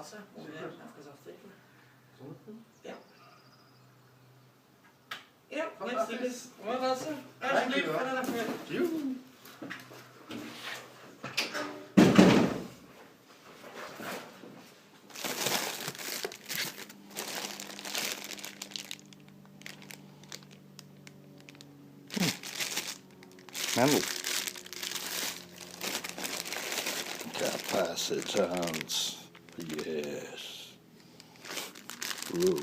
Lasse, om vi ska saftigt. Ja. Ja, fantastiskt. Well, Lasse, alsjeblieft, verder nog meer. Handle. Capacitors. Yes. Ooh.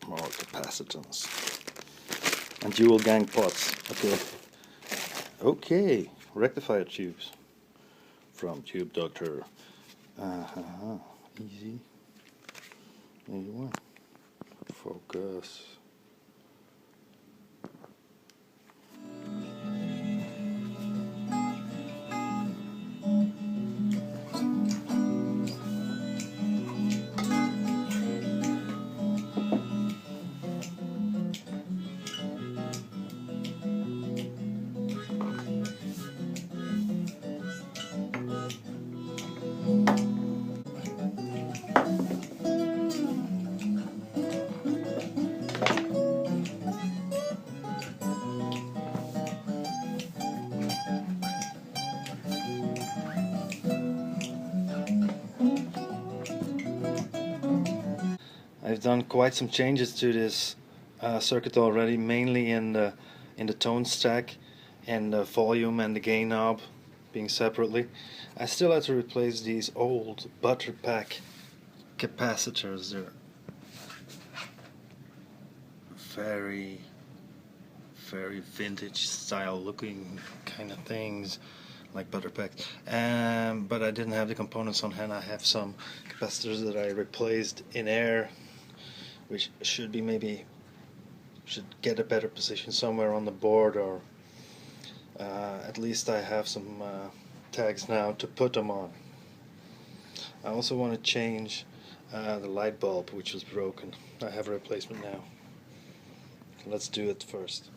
More capacitors. And dual gang pots. Okay. Okay. Rectifier tubes. From Tube Doctor. Easy. There you are. Focus. I've done quite some changes to this circuit already, mainly in the tone stack and the volume and the gain knob being separately. I still had to replace these old butterpack capacitors. They're very vintage style looking kind of things, like butterpack, but I didn't have the components on hand. I have some capacitors that I replaced in air, which should get a better position somewhere on the board, or at least I have some tags now to put them on. I also want to change the light bulb, which was broken. I have a replacement now. Let's do it first.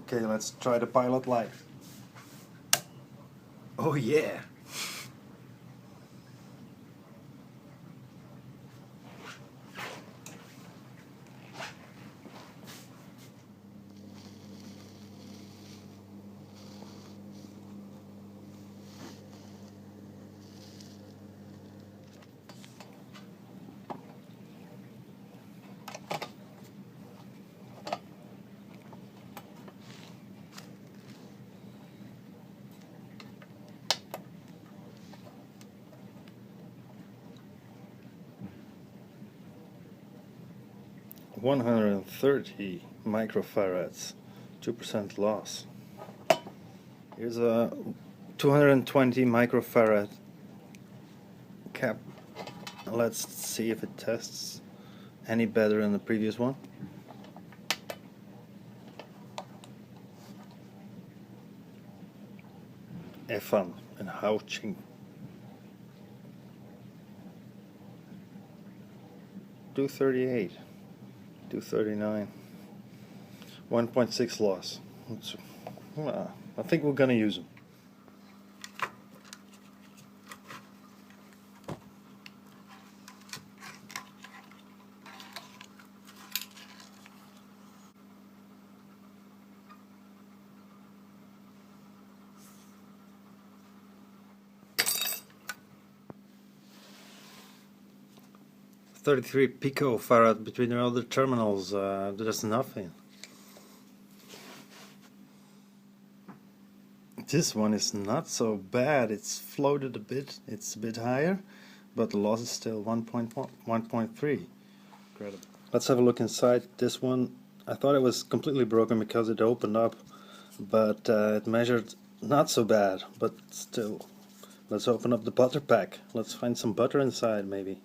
Okay, let's try the pilot light. Oh yeah! $130 microfarads, 2% loss. Here's a 220 microfarad cap. Let's see if it tests any better than the previous one. Effan and Houching. 238, 239, 1.6 loss. I think we're gonna use them. .33 picofarad between the other terminals. There's nothing. This one is not so bad. It's floated a bit. It's a bit higher, but the loss is still 1.3. Incredible. Let's have a look inside. This one I thought it was completely broken because it opened up, but it measured not so bad, but still. Let's open up the butter pack. Let's find some butter inside, maybe.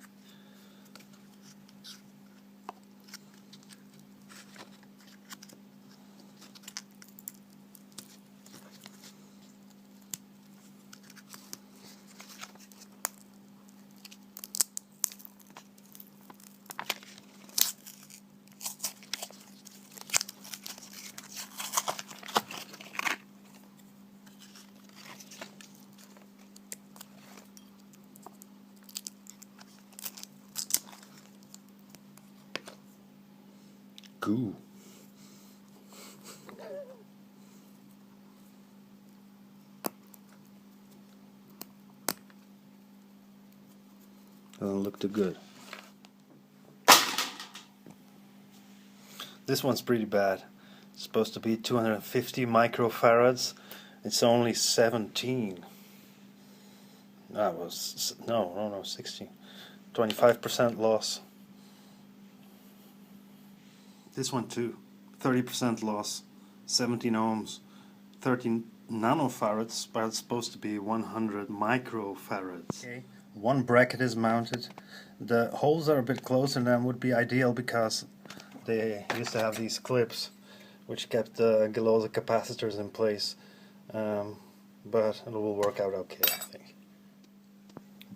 Goo. Doesn't look too good. This one's pretty bad. It's supposed to be 250 microfarads. It's only 17. That was no 16. 25% loss. This one too. 30% loss. 17 ohms. 13 nanofarads, but it's supposed to be 100 microfarads. Okay. One bracket is mounted. The holes are a bit closer than would be ideal because they used to have these clips which kept the Geloso capacitors in place, but it will work out okay, I think.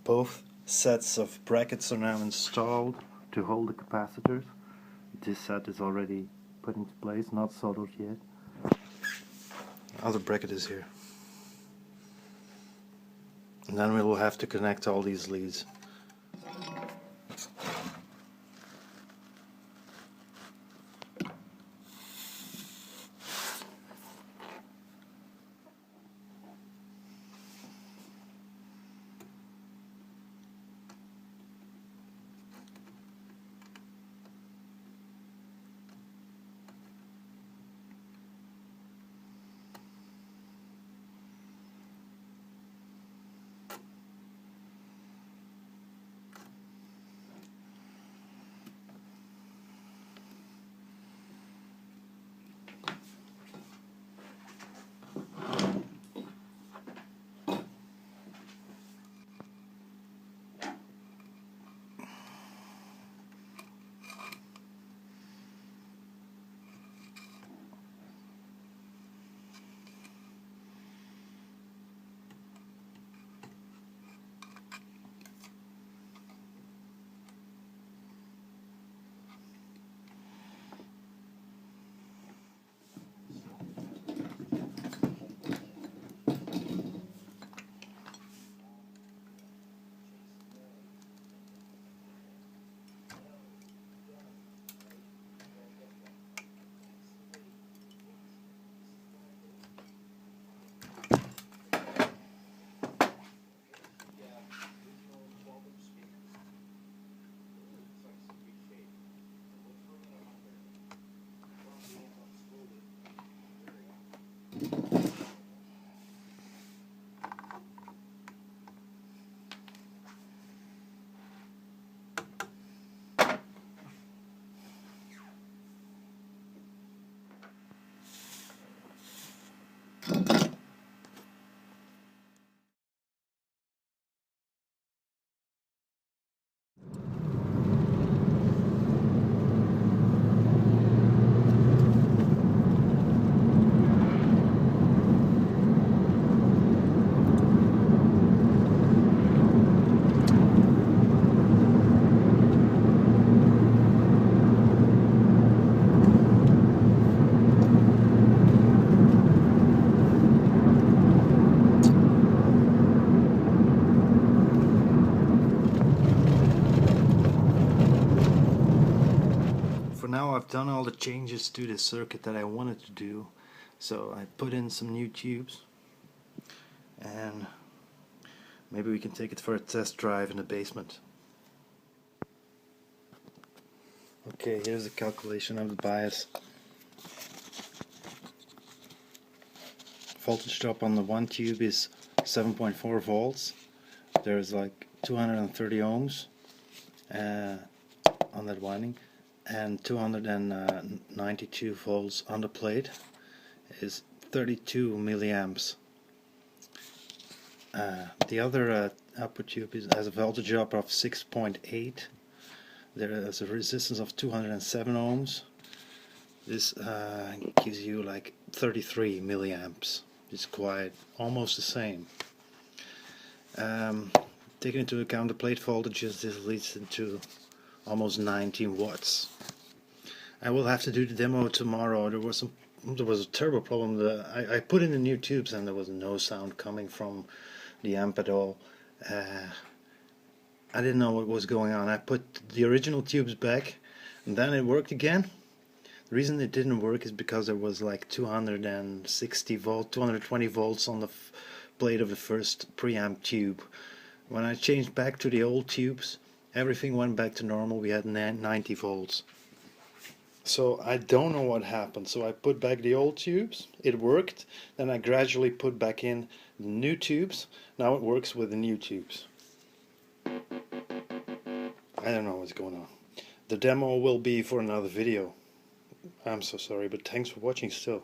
Both sets of brackets are now installed to hold the capacitors. This set is already put into place, not soldered yet. Other bracket is here. And then we will have to connect all these leads. For now I've done all the changes to the circuit that I wanted to do, so I put in some new tubes and maybe we can take it for a test drive in the basement. Okay, here's a calculation of the bias. Voltage drop on the one tube is 7.4 volts. There's like 230 ohms on that winding. and 292 volts on the plate is 32 milliamps. The other output tube has a voltage drop of 6.8. There is a resistance of 207 ohms. This gives you like 33 milliamps. It's quite almost the same. Taking into account the plate voltages, this leads into almost 19 watts. I will have to do the demo tomorrow. There was a terrible problem. I put in the new tubes and there was no sound coming from the amp at all. I didn't know what was going on. I put the original tubes back and then it worked again. The reason it didn't work is because there was like 260 volt, 220 volts on the plate of the first preamp tube. When I changed back to the old tubes, everything went back to normal. We had 90 volts. So I don't know what happened. So I put back the old tubes, it worked. Then I gradually put back in the new tubes. Now it works with the new tubes. I don't know what's going on. The demo will be for another video. I'm so sorry, but thanks for watching still.